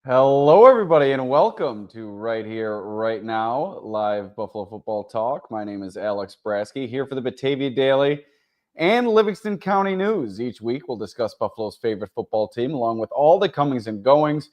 Hello, everybody, and welcome to Right Here, Right Now, live Buffalo football talk. My name is Alex Brasky, here for the Batavia Daily and Livingston County News. Each week, we'll discuss Buffalo's favorite football team, along with all the comings and goings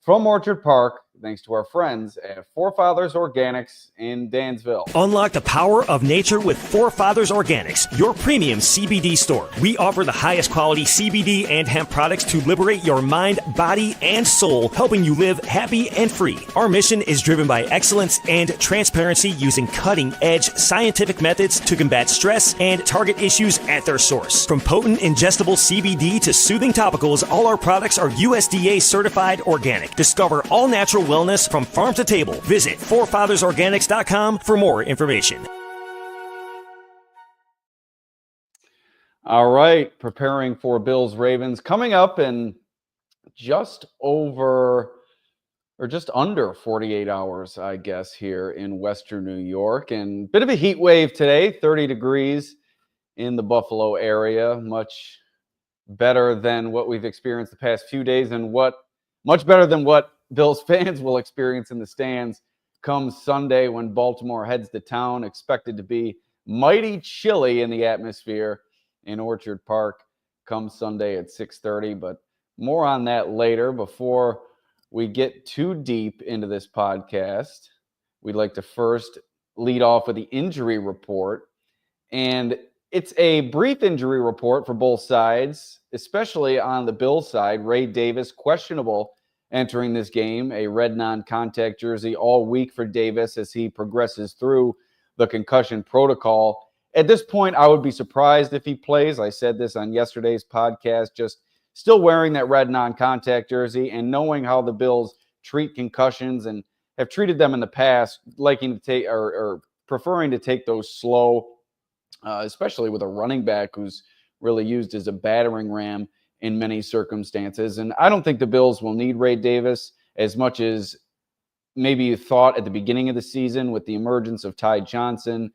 from Orchard Park, thanks to our friends at Forefathers Organics in Dansville. Unlock the power of nature with Forefathers Organics, your premium CBD store. We offer the highest quality CBD and hemp products to liberate your mind, body, and soul, helping you live happy and free. Our mission is driven by excellence and transparency, using cutting-edge scientific methods to combat stress and target issues at their source. From potent ingestible CBD to soothing topicals, all our products are USDA certified organic. Discover all natural wellness from farm to table. Visit forefathersorganics.com for more information. All right, preparing for Bills Ravens coming up in just under 48 hours, I guess, here in Western New York. And bit of a heat wave today, 30 degrees in the Buffalo area. Much better than what we've experienced the past few days, and much better than what Bills fans will experience in the stands come Sunday when Baltimore heads to town. Expected to be mighty chilly in the atmosphere in Orchard Park come Sunday at 6:30. But more on that later. Before we get too deep into this podcast, we'd like to first lead off with the injury report. And it's a brief injury report for both sides, especially on the Bills side. Ray Davis, questionable entering this game, a red non-contact jersey all week for Davis as he progresses through the concussion protocol. At this point, I would be surprised if he plays. I said this on yesterday's podcast, just still wearing that red non-contact jersey and knowing how the Bills treat concussions and have treated them in the past, liking to take or preferring to take those slow, especially with a running back who's really used as a battering ram in many circumstances. And I don't think the Bills will need Ray Davis as much as maybe you thought at the beginning of the season with the emergence of Ty Johnson,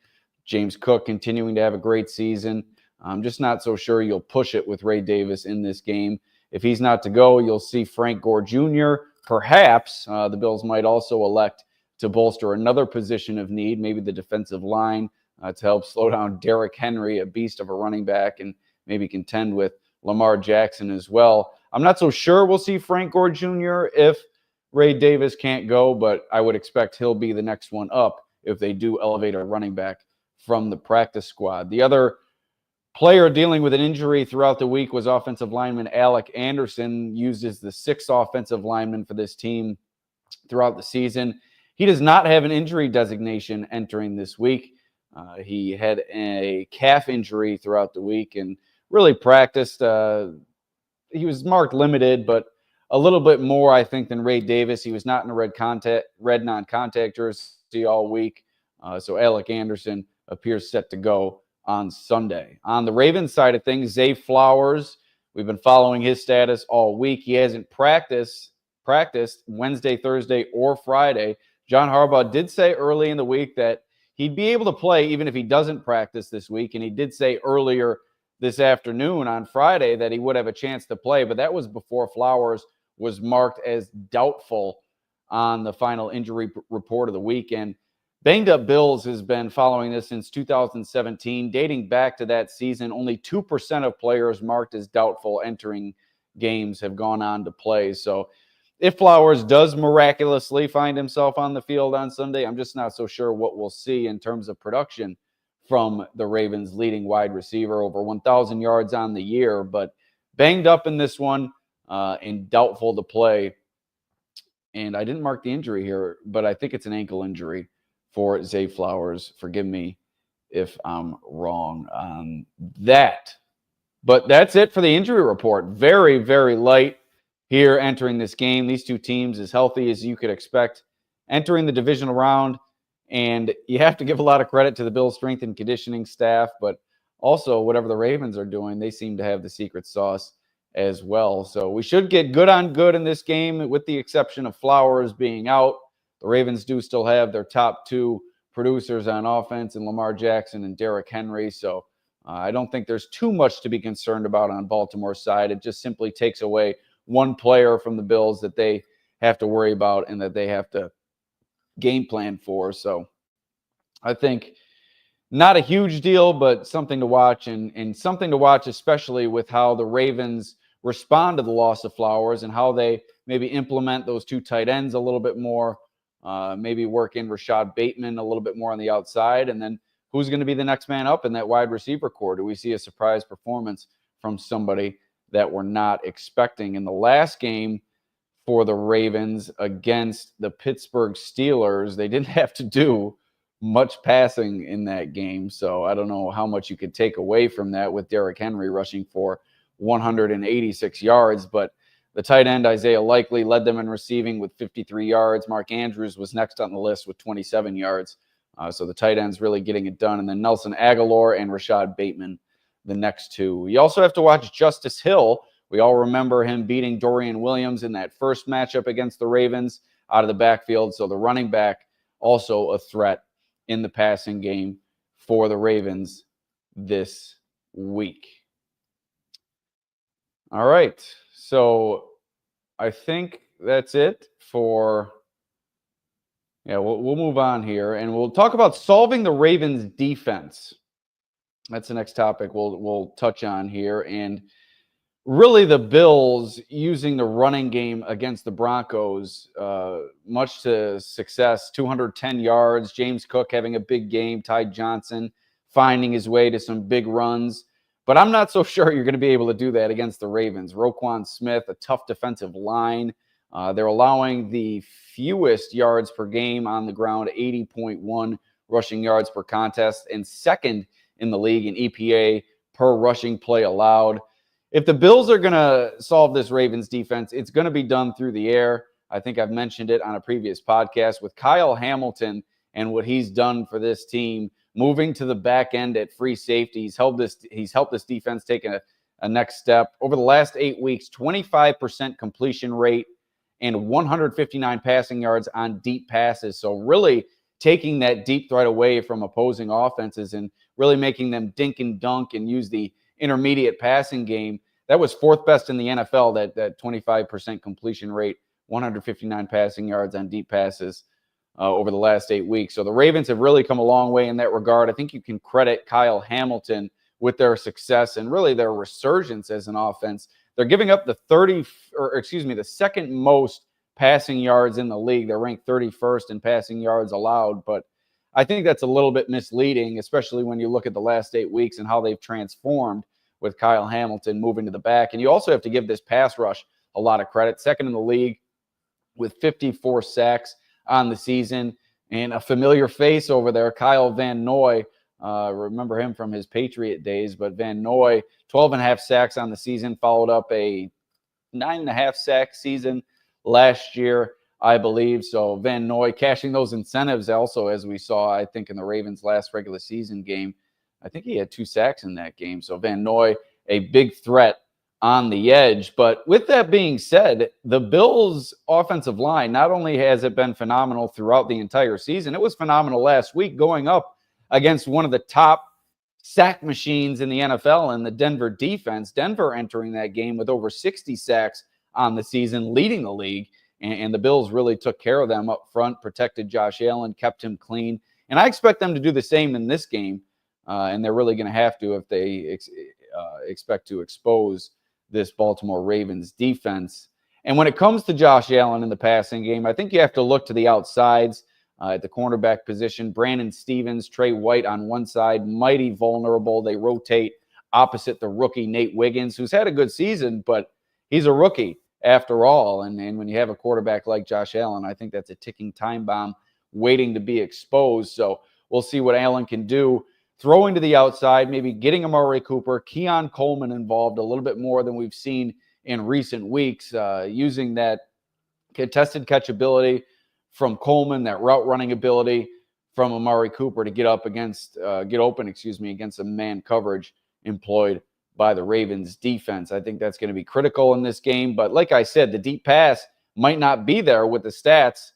James Cook continuing to have a great season. I'm just not so sure you'll push it with Ray Davis in this game. If he's not to go, you'll see Frank Gore Jr. Perhaps the Bills might also elect to bolster another position of need, maybe the defensive line, to help slow down Derrick Henry, a beast of a running back, and maybe contend with Lamar Jackson as well. I'm not so sure we'll see Frank Gore Jr. if Ray Davis can't go, but I would expect he'll be the next one up if they do elevate a running back from the practice squad. The other player dealing with an injury throughout the week was offensive lineman Alex Anderson, used as the sixth offensive lineman for this team throughout the season. He does not have an injury designation entering this week. He had a calf injury throughout the week and really practiced. He was marked limited, but a little bit more, I think, than Ray Davis. He was not in a red non-contact jersey all week. So Alex Anderson appears set to go on Sunday. On the Ravens side of things, Zay Flowers, we've been following his status all week. He hasn't practiced Wednesday, Thursday, or Friday. John Harbaugh did say early in the week that he'd be able to play even if he doesn't practice this week. And he did say earlier this afternoon on Friday that he would have a chance to play, but that was before Flowers was marked as doubtful on the final injury report of the weekend. Banged Up Bills has been following this since 2017, dating back to that season. Only 2% of players marked as doubtful entering games have gone on to play. So if Flowers does miraculously find himself on the field on Sunday, I'm just not so sure what we'll see in terms of production from the Ravens' leading wide receiver, over 1,000 yards on the year, but banged up in this one and doubtful to play. And I didn't mark the injury here, but I think it's an ankle injury for Zay Flowers. Forgive me if I'm wrong on that. But that's it for the injury report. Very, very light here entering this game. These two teams as healthy as you could expect entering the divisional round. And you have to give a lot of credit to the Bills' strength and conditioning staff, but also whatever the Ravens are doing, they seem to have the secret sauce as well. So we should get good on good in this game, with the exception of Flowers being out. The Ravens do still have their top two producers on offense in Lamar Jackson and Derrick Henry. So I don't think there's too much to be concerned about on Baltimore's side. It just simply takes away one player from the Bills that they have to worry about and that they have to game plan for. So I think not a huge deal, but something to watch, and something to watch, especially with how the Ravens respond to the loss of Flowers and how they maybe implement those two tight ends a little bit more, maybe work in Rashad Bateman a little bit more on the outside, and then who's going to be the next man up in that wide receiver core? Do we see a surprise performance from somebody that we're not expecting? In the last game for the Ravens against the Pittsburgh Steelers, they didn't have to do much passing in that game. So I don't know how much you could take away from that with Derrick Henry rushing for 186 yards. But the tight end, Isaiah Likely, led them in receiving with 53 yards. Mark Andrews was next on the list with 27 yards. So the tight ends really getting it done. And then Nelson Aguilar and Rashad Bateman, the next two. You also have to watch Justice Hill. We all remember him beating Dorian Williams in that first matchup against the Ravens out of the backfield. So the running back, also a threat in the passing game for the Ravens this week. All right. So I think that's it for, we'll move on here and we'll talk about solving the Ravens defense. That's the next topic we'll touch on here. And really the Bills using the running game against the Broncos, much to success, 210 yards, James Cook having a big game, Ty Johnson finding his way to some big runs. But I'm not so sure you're going to be able to do that against the Ravens. Roquan Smith, a tough defensive line. They're allowing the fewest yards per game on the ground, 80.1 rushing yards per contest, and second in the league in EPA per rushing play allowed. If the Bills are going to solve this Ravens defense, it's going to be done through the air. I think I've mentioned it on a previous podcast with Kyle Hamilton and what he's done for this team, moving to the back end at free safety. He's helped this defense take a next step. Over the last 8 weeks, 25% completion rate and 159 passing yards on deep passes. So really taking that deep threat away from opposing offenses and really making them dink and dunk and use the intermediate passing game. That was fourth best in the NFL, that 25% completion rate, 159 passing yards on deep passes over the last 8 weeks. So the Ravens have really come a long way in that regard. I think you can credit Kyle Hamilton with their success and really their resurgence as an offense. They're giving up the second most passing yards in the league. They're ranked 31st in passing yards allowed, but I think that's a little bit misleading, especially when you look at the last 8 weeks and how they've transformed with Kyle Hamilton moving to the back. And you also have to give this pass rush a lot of credit. Second in the league with 54 sacks on the season. And a familiar face over there, Kyle Van Noy. Remember him from his Patriot days. But Van Noy, 12.5 sacks on the season, followed up a 9.5 sack season last year, I believe. So Van Noy cashing those incentives also, as we saw, I think, in the Ravens' last regular season game. I think he had 2 sacks in that game. So Van Noy, a big threat on the edge. But with that being said, the Bills' offensive line, not only has it been phenomenal throughout the entire season, it was phenomenal last week going up against one of the top sack machines in the NFL and the Denver defense. Denver entering that game with over 60 sacks on the season, leading the league. And the Bills really took care of them up front, protected Josh Allen, kept him clean. And I expect them to do the same in this game. And they're really going to have to if they expect to expose this Baltimore Ravens defense. And when it comes to Josh Allen in the passing game, I think you have to look to the outsides at the cornerback position. Brandon Stevens, Trey White on one side, mighty vulnerable. They rotate opposite the rookie Nate Wiggins, who's had a good season, but he's a rookie after all. And when you have a quarterback like Josh Allen, I think that's a ticking time bomb waiting to be exposed. So we'll see what Allen can do. Throwing to the outside, maybe getting Amari Cooper, Keon Coleman involved a little bit more than we've seen in recent weeks, using that contested catchability from Coleman, that route running ability from Amari Cooper to get open against some man coverage employed by the Ravens defense. I think that's going to be critical in this game. But like I said, the deep pass might not be there with the stats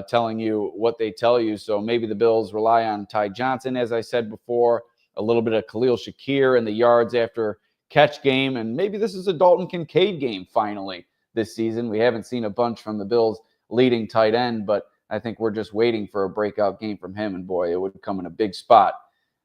telling you what they tell you. So maybe the Bills rely on Ty Johnson, as I said before, a little bit of Khalil Shakir in the yards after catch game. And maybe this is a Dalton Kincaid game finally this season. We haven't seen a bunch from the Bills' leading tight end, but I think we're just waiting for a breakout game from him, and boy, it would come in a big spot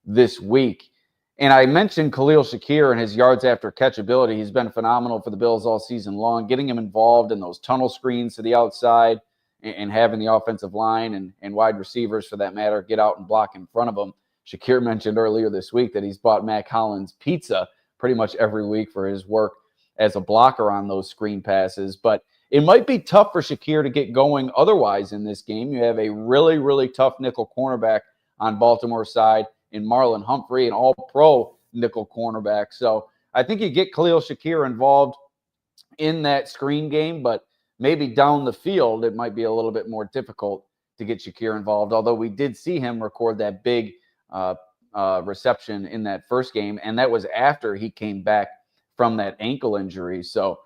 this week. And I mentioned Khalil Shakir and his yards after catch ability. He's been phenomenal for the Bills all season long, getting him involved in those tunnel screens to the outside and having the offensive line and wide receivers, for that matter, get out and block in front of him. Shakir mentioned earlier this week that he's bought Mac Hollins pizza pretty much every week for his work as a blocker on those screen passes. But it might be tough for Shakir to get going otherwise in this game. You have a really, really tough nickel cornerback on Baltimore's side in Marlon Humphrey, an all-pro nickel cornerback. So I think you get Khalil Shakir involved in that screen game, but maybe down the field it might be a little bit more difficult to get Shakir involved, although we did see him record that big reception in that first game, and that was after he came back from that ankle injury. So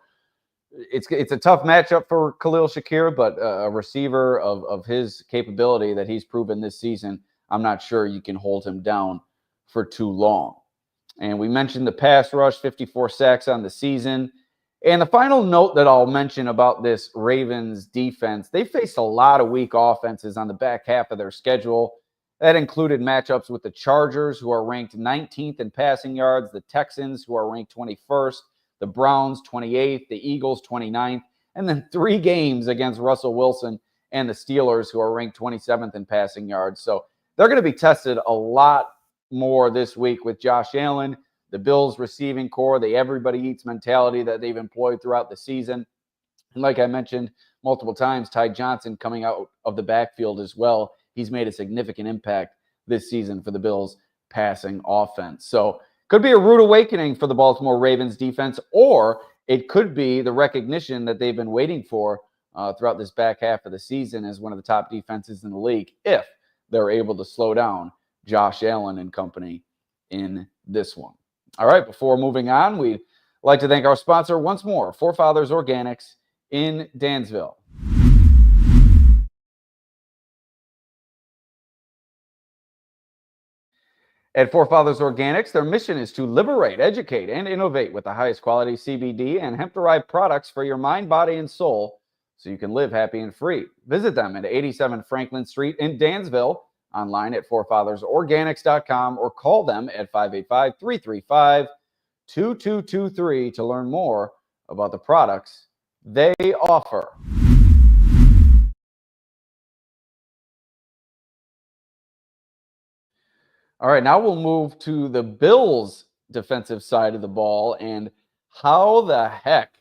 it's a tough matchup for Khalil Shakir, but a receiver of his capability that he's proven this season, I'm not sure you can hold him down for too long. And we mentioned the pass rush, 54 sacks on the season. And the final note that I'll mention about this Ravens defense, they faced a lot of weak offenses on the back half of their schedule. That included matchups with the Chargers, who are ranked 19th in passing yards, the Texans, who are ranked 21st, the Browns 28th, the Eagles 29th, and then 3 games against Russell Wilson and the Steelers, who are ranked 27th in passing yards. So they're going to be tested a lot more this week with Josh Allen, the Bills receiving core, the everybody eats mentality that they've employed throughout the season. And like I mentioned multiple times, Ty Johnson coming out of the backfield as well. He's made a significant impact this season for the Bills' passing offense. So could be a rude awakening for the Baltimore Ravens defense, or it could be the recognition that they've been waiting for throughout this back half of the season as one of the top defenses in the league, if they're able to slow down Josh Allen and company in this one. All right, before moving on, we'd like to thank our sponsor once more, Forefathers Organics in Dansville. At Forefathers Organics, their mission is to liberate, educate, and innovate with the highest quality CBD and hemp-derived products for your mind, body, and soul so you can live happy and free. Visit them at 87 Franklin Street in Dansville, online at forefathersorganics.com, or call them at 585-335-2223 to learn more about the products they offer. All right, now we'll move to the Bills' defensive side of the ball and how the heck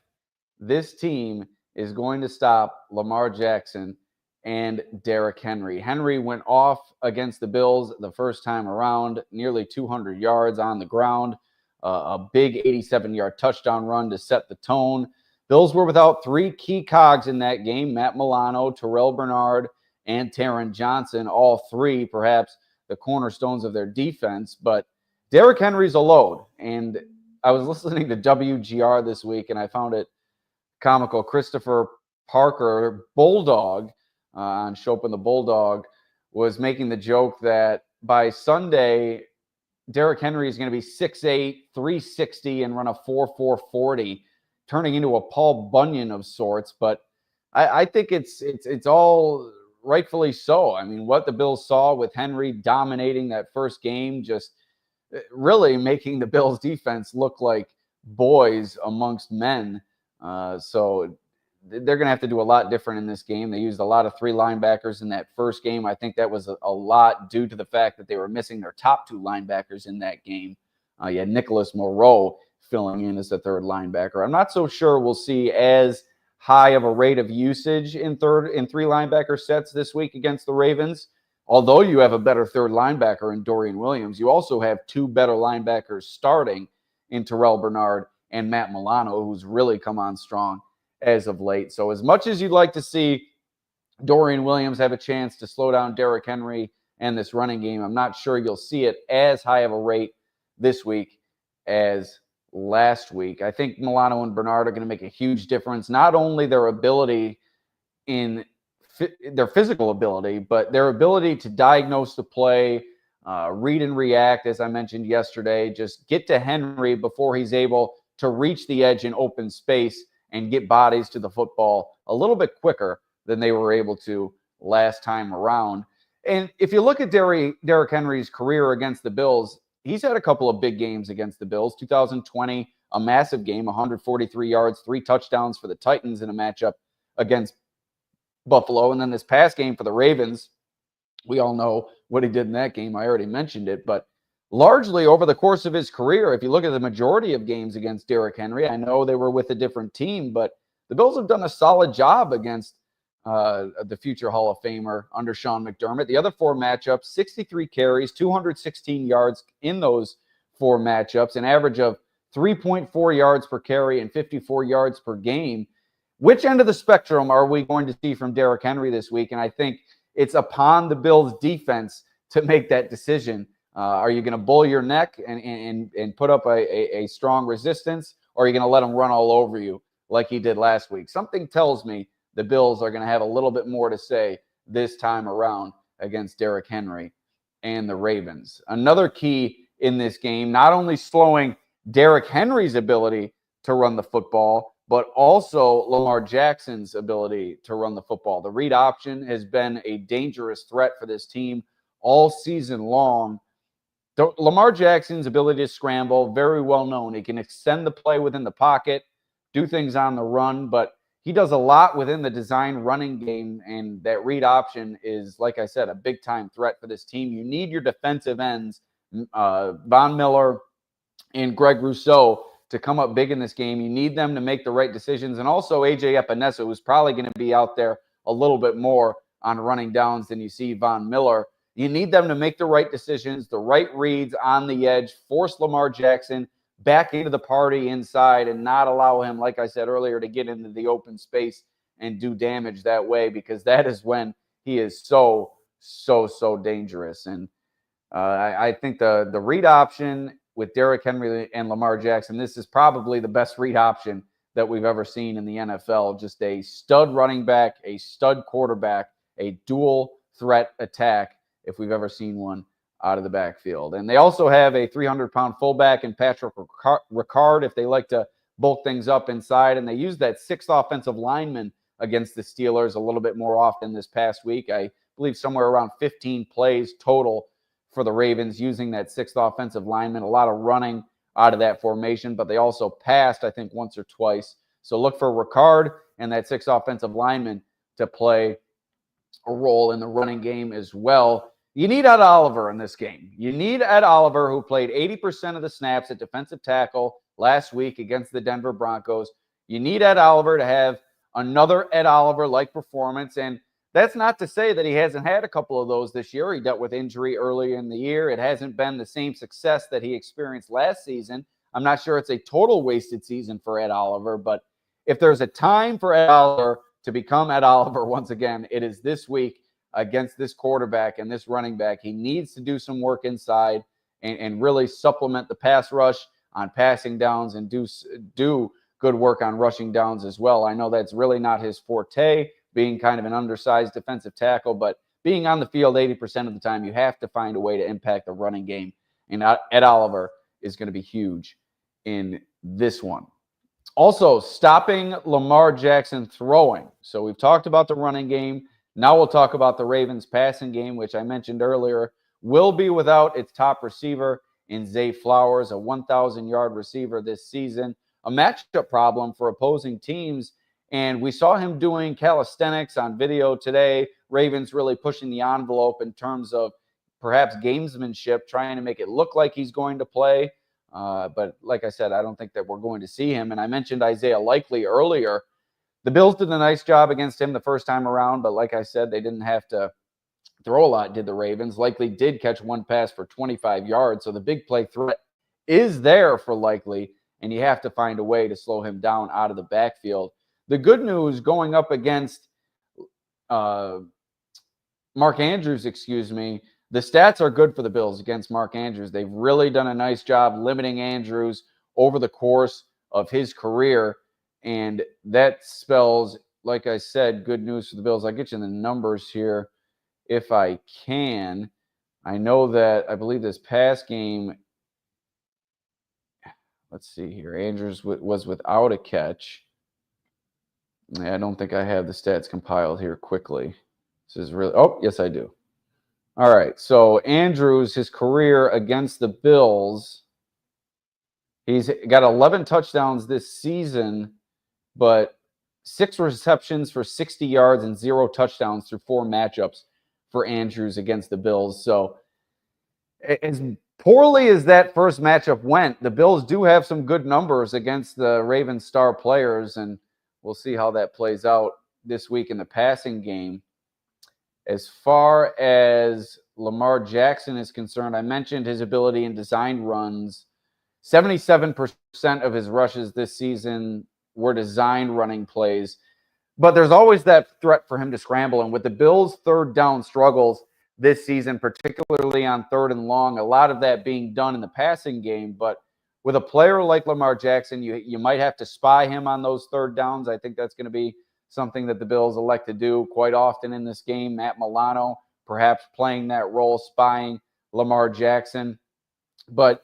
this team is going to stop Lamar Jackson and Derrick Henry. Henry went off against the Bills the first time around, nearly 200 yards on the ground, a big 87-yard touchdown run to set the tone. Bills were without 3 key cogs in that game, Matt Milano, Terrell Bernard, and Taron Johnson, all 3 perhaps the cornerstones of their defense. But Derrick Henry's a load. And I was listening to WGR this week, and I found it comical. Christopher Parker, Bulldog, on Chopin the Bulldog, was making the joke that by Sunday, Derrick Henry is going to be 6'8", 360, and run a 4.4 40, turning into a Paul Bunyan of sorts. But I think it's all rightfully so. I mean, what the Bills saw with Henry dominating that first game, just really making the Bills defense look like boys amongst men. So they're going to have to do a lot different in this game. They used a lot of 3 linebackers in that first game. I think that was a lot due to the fact that they were missing their top 2 linebackers in that game. You had Nicholas Moreau filling in as the 3rd linebacker. I'm not so sure we'll see as high of a rate of usage in 3 linebacker sets this week against the Ravens. Although you have a better 3rd linebacker in Dorian Williams, you also have 2 better linebackers starting in Terrell Bernard and Matt Milano, who's really come on strong as of late. So as much as you'd like to see Dorian Williams have a chance to slow down Derrick Henry and this running game, I'm not sure you'll see it as high of a rate this week as last week. I think Milano and Bernard are going to make a huge difference, not only their ability in their physical ability, but their ability to diagnose the play, read and react, as I mentioned yesterday, just get to Henry before he's able to reach the edge in open space and get bodies to the football a little bit quicker than they were able to last time around. And if you look at Derrick Henry's career against the Bills, he's had a couple of big games against the Bills. 2020, a massive game, 143 yards, 3 touchdowns for the Titans in a matchup against Buffalo. And then this past game for the Ravens, we all know what he did in that game. I already mentioned it. But largely over the course of his career, if you look at the majority of games against Derrick Henry, I know they were with a different team, but the Bills have done a solid job against the future Hall of Famer under Sean McDermott. The other 4 matchups, 63 carries, 216 yards in those 4 matchups, an average of 3.4 yards per carry and 54 yards per game. Which end of the spectrum are we going to see from Derrick Henry this week? And I think it's upon the Bills defense to make that decision. Are you going to bull your neck and put up a strong resistance, or are you going to let him run all over you like he did last week? Something tells me the Bills are going to have a little bit more to say this time around against Derrick Henry and the Ravens. Another key in this game, not only slowing Derrick Henry's ability to run the football, but also Lamar Jackson's ability to run the football. The read option has been a dangerous threat for this team all season long. Lamar Jackson's ability to scramble, very well known. He can extend the play within the pocket, do things on the run, but he does a lot within the design running game, and that read option is, like I said, a big-time threat for this team. You need your defensive ends, Von Miller and Greg Rousseau, to come up big in this game. You need them to make the right decisions, and also A.J. Epinesa, who's probably going to be out there a little bit more on running downs than you see Von Miller. You need them to make the right decisions, the right reads on the edge, force Lamar Jackson back into the party inside and not allow him, like I said earlier, to get into the open space and do damage that way, because that is when he is so dangerous. And I think the read option with Derrick Henry and Lamar Jackson, this is probably the best read option that we've ever seen in the NFL. Just a stud running back, a stud quarterback, a dual threat attack, if we've ever seen one out of the backfield. And they also have a 300-pound fullback in Patrick Ricard if they like to bulk things up inside. And they use that 6th offensive lineman against the Steelers a little bit more often this past week. I believe somewhere around 15 plays total for the Ravens using that 6th offensive lineman. A lot of running out of that formation, but they also passed, I think, once or twice. So look for Ricard and that 6th offensive lineman to play a role in the running game as well. You need Ed Oliver in this game. You need Ed Oliver, who played 80% of the snaps at defensive tackle last week against the Denver Broncos. You need Ed Oliver to have another Ed Oliver-like performance. And that's not to say that he hasn't had a couple of those this year. He dealt with injury early in the year. It hasn't been the same success that he experienced last season. I'm not sure it's a total wasted season for Ed Oliver, but if there's a time for Ed Oliver to become Ed Oliver once again, it is this week against this quarterback and this running back. He needs to do some work inside and really supplement the pass rush on passing downs and do good work on rushing downs as well. I know that's really not his forte, being kind of an undersized defensive tackle, but being on the field 80% of the time, you have to find a way to impact the running game. And Ed Oliver is going to be huge in this one. Also, stopping Lamar Jackson throwing. So we've talked about the running game. Now we'll talk about the Ravens passing game, which I mentioned earlier, will be without its top receiver in Zay Flowers, a 1,000-yard receiver this season, a matchup problem for opposing teams. And we saw him doing calisthenics on video today. Ravens really pushing the envelope in terms of perhaps gamesmanship, trying to make it look like he's going to play. But like I said, I don't think that we're going to see him. And I mentioned Isaiah Likely earlier. The Bills did a nice job against him the first time around, but like I said, they didn't have to throw a lot, did the Ravens. Likely did catch one pass for 25 yards, so the big play threat is there for Likely, and you have to find a way to slow him down out of the backfield. The good news going up against Mark Andrews, the stats are good for the Bills against Mark Andrews. They've really done a nice job limiting Andrews over the course of his career. And that spells, like I said, good news for the Bills. I'll get you the numbers here if I can. I know that I believe this past game, let's see here, Andrews was without a catch. Yeah, I don't think I have the stats compiled here quickly. This is really, oh, yes, I do. All right, so Andrews, his career against the Bills, he's got 11 touchdowns this season, but 6 receptions for 60 yards and 0 touchdowns through 4 matchups for Andrews against the Bills. So as poorly as that first matchup went, the Bills do have some good numbers against the Ravens star players, and we'll see how that plays out this week in the passing game. As far as Lamar Jackson is concerned, I mentioned his ability in designed runs. 77% of his rushes this season were designed running plays. But there's always that threat for him to scramble. And with the Bills' third down struggles this season, particularly on third and long, a lot of that being done in the passing game. But with a player like Lamar Jackson, you might have to spy him on those third downs. I think that's going to be something that the Bills elect to do quite often in this game. Matt Milano perhaps playing that role, spying Lamar Jackson. But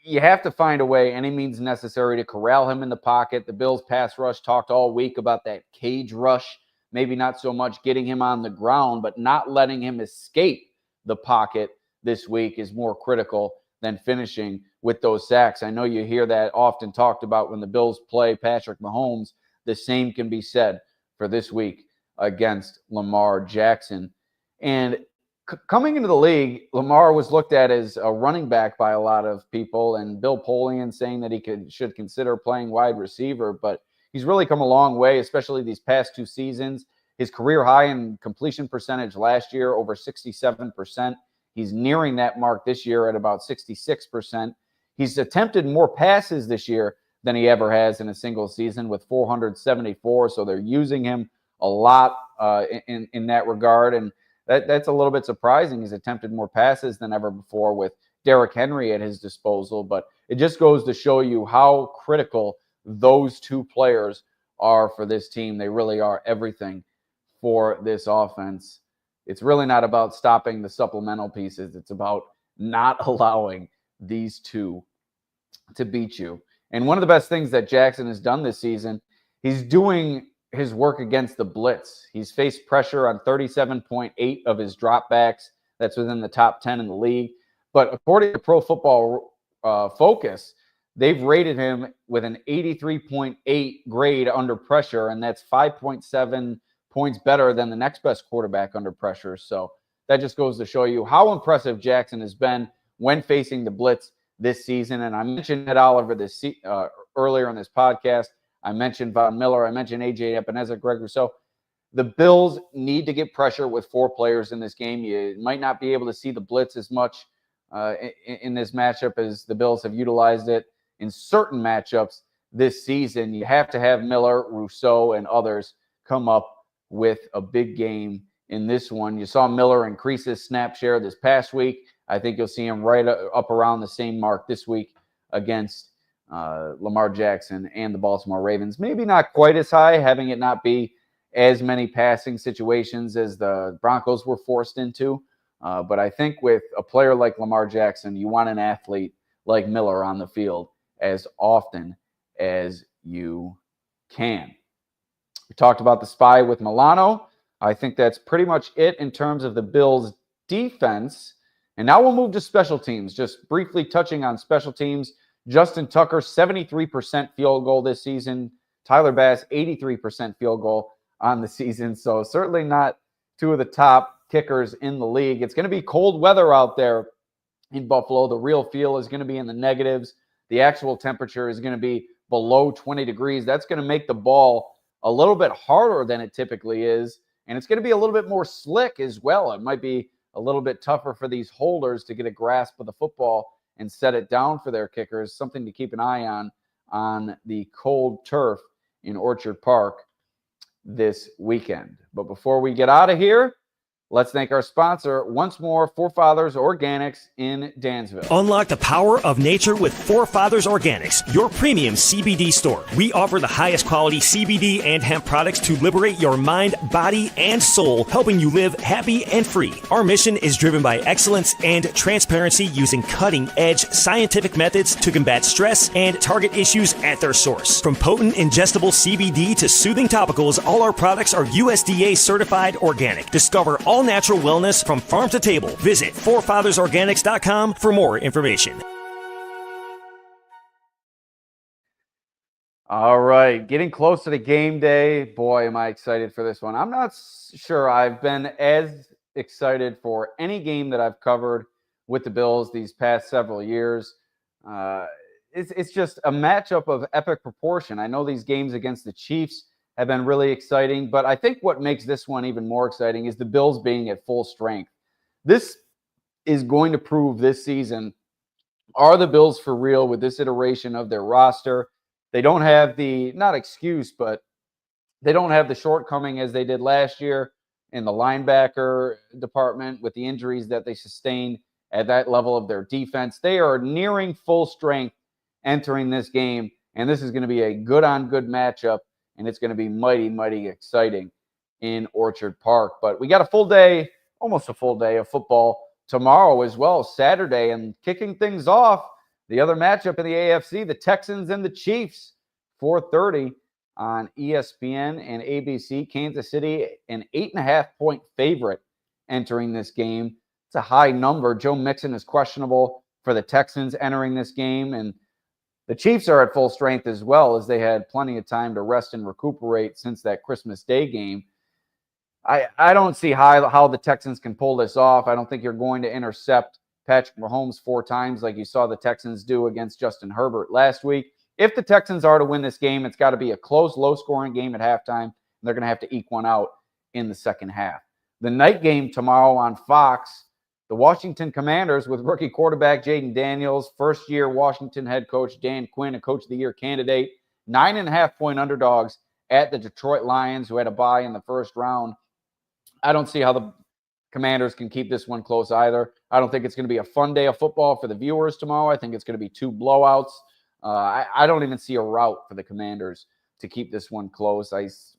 you have to find a way, any means necessary, to corral him in the pocket. The Bills' pass rush talked all week about that cage rush, maybe not so much getting him on the ground, but not letting him escape the pocket this week is more critical than finishing with those sacks. I know you hear that often talked about when the Bills play Patrick Mahomes. The same can be said for this week against Lamar Jackson. And coming into the league, Lamar was looked at as a running back by a lot of people, and Bill Polian saying that he should consider playing wide receiver, but he's really come a long way, especially these past 2 seasons. His career high in completion percentage last year, over 67%. He's nearing that mark this year at about 66%. He's attempted more passes this year than he ever has in a single season with 474, so they're using him a lot in that regard, and that's a little bit surprising. He's attempted more passes than ever before with Derrick Henry at his disposal, but it just goes to show you how critical those 2 players are for this team. They really are everything for this offense. It's really not about stopping the supplemental pieces. It's about not allowing these 2 to beat you. And one of the best things that Jackson has done this season, he's doing his work against the blitz. He's faced pressure on 37.8 of his dropbacks. That's within the top 10 in the league. But according to Pro Football Focus, they've rated him with an 83.8 grade under pressure, and that's 5.7 points better than the next best quarterback under pressure. So that just goes to show you how impressive Jackson has been when facing the blitz this season. And I mentioned Ed Oliver earlier in this podcast. I mentioned Von Miller. I mentioned A.J. Epinesa, Greg Rousseau. The Bills need to get pressure with 4 players in this game. You might not be able to see the blitz as much in this matchup as the Bills have utilized it in certain matchups this season. You have to have Miller, Rousseau, and others come up with a big game in this one. You saw Miller increase his snap share this past week. I think you'll see him right up around the same mark this week against Lamar Jackson and the Baltimore Ravens. Maybe not quite as high, having it not be as many passing situations as the Broncos were forced into. But I think with a player like Lamar Jackson, you want an athlete like Miller on the field as often as you can. We talked about the spy with Milano. I think that's pretty much it in terms of the Bills' defense. And now we'll move to special teams. Just briefly touching on special teams. Justin Tucker, 73% field goal this season. Tyler Bass, 83% field goal on the season. So certainly not 2 of the top kickers in the league. It's going to be cold weather out there in Buffalo. The real feel is going to be in the negatives. The actual temperature is going to be below 20 degrees. That's going to make the ball a little bit harder than it typically is. And it's going to be a little bit more slick as well. It might be a little bit tougher for these holders to get a grasp of the football and set it down for their kickers. Something to keep an eye on the cold turf in Orchard Park this weekend. But before we get out of here, let's thank our sponsor once more, Forefathers Organics in Dansville. Unlock the power of nature with Forefathers Organics, your premium CBD store. We offer the highest quality CBD and hemp products to liberate your mind, body, and soul, helping you live happy and free. Our mission is driven by excellence and transparency, using cutting-edge scientific methods to combat stress and target issues at their source. From potent ingestible CBD to soothing topicals, all our products are USDA certified organic. Discover all natural wellness from farm to table. Visit forefathersorganics.com for more information. All right, getting close to the game day. Boy, am I excited for this one. I'm not sure I've been as excited for any game that I've covered with the Bills these past several years. It's just a matchup of epic proportion. I know these games against the Chiefs have been really exciting, but I think what makes this one even more exciting is the Bills being at full strength. This is going to prove this season, are the Bills for real with this iteration of their roster? They don't have the, not excuse, but they don't have the shortcoming as they did last year in the linebacker department with the injuries that they sustained at that level of their defense. They are nearing full strength entering this game, and this is going to be a good-on-good matchup, and it's going to be mighty, mighty exciting in Orchard Park. But we got a full day, almost a full day of football tomorrow as well, Saturday, and kicking things off, the other matchup in the AFC, the Texans and the Chiefs, 4:30 on ESPN and ABC. Kansas City, an 8.5-point favorite entering this game. It's a high number. Joe Mixon is questionable for the Texans entering this game, and the Chiefs are at full strength as well, as they had plenty of time to rest and recuperate since that Christmas Day game. I don't see how the Texans can pull this off. I don't think you're going to intercept Patrick Mahomes 4 times like you saw the Texans do against Justin Herbert last week. If the Texans are to win this game, it's got to be a close, low-scoring game at halftime, and they're going to have to eke one out in the second half. The night game tomorrow on Fox, the Washington Commanders with rookie quarterback Jaden Daniels, first-year Washington head coach Dan Quinn, a Coach of the Year candidate, 9.5-point underdogs at the Detroit Lions, who had a bye in the first round. I don't see how the Commanders can keep this one close either. I don't think it's going to be a fun day of football for the viewers tomorrow. I think it's going to be 2 blowouts. I don't even see a route for the Commanders to keep this one close.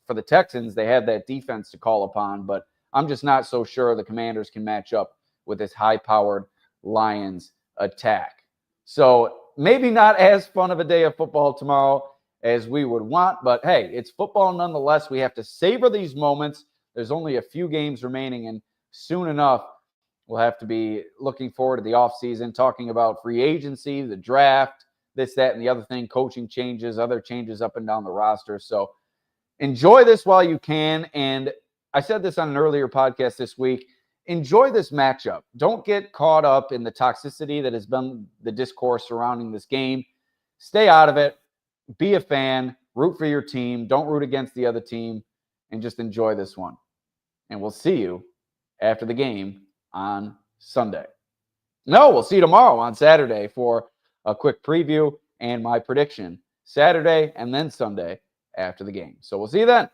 For the Texans, they have that defense to call upon, but I'm just not so sure the Commanders can match up with this high-powered Lions attack. So maybe not as fun of a day of football tomorrow as we would want, but hey, it's football nonetheless. We have to savor these moments. There's only a few games remaining, and soon enough, we'll have to be looking forward to the offseason, talking about free agency, the draft, this, that, and the other thing, coaching changes, other changes up and down the roster. So enjoy this while you can. And I said this on an earlier podcast this week, enjoy this matchup. Don't get caught up in the toxicity that has been the discourse surrounding this game. Stay out of it. Be a fan. Root for your team. Don't root against the other team. And just enjoy this one. And we'll see you after the game on Sunday. No, we'll see you tomorrow on Saturday for a quick preview and my prediction. Saturday and then Sunday after the game. So we'll see you then.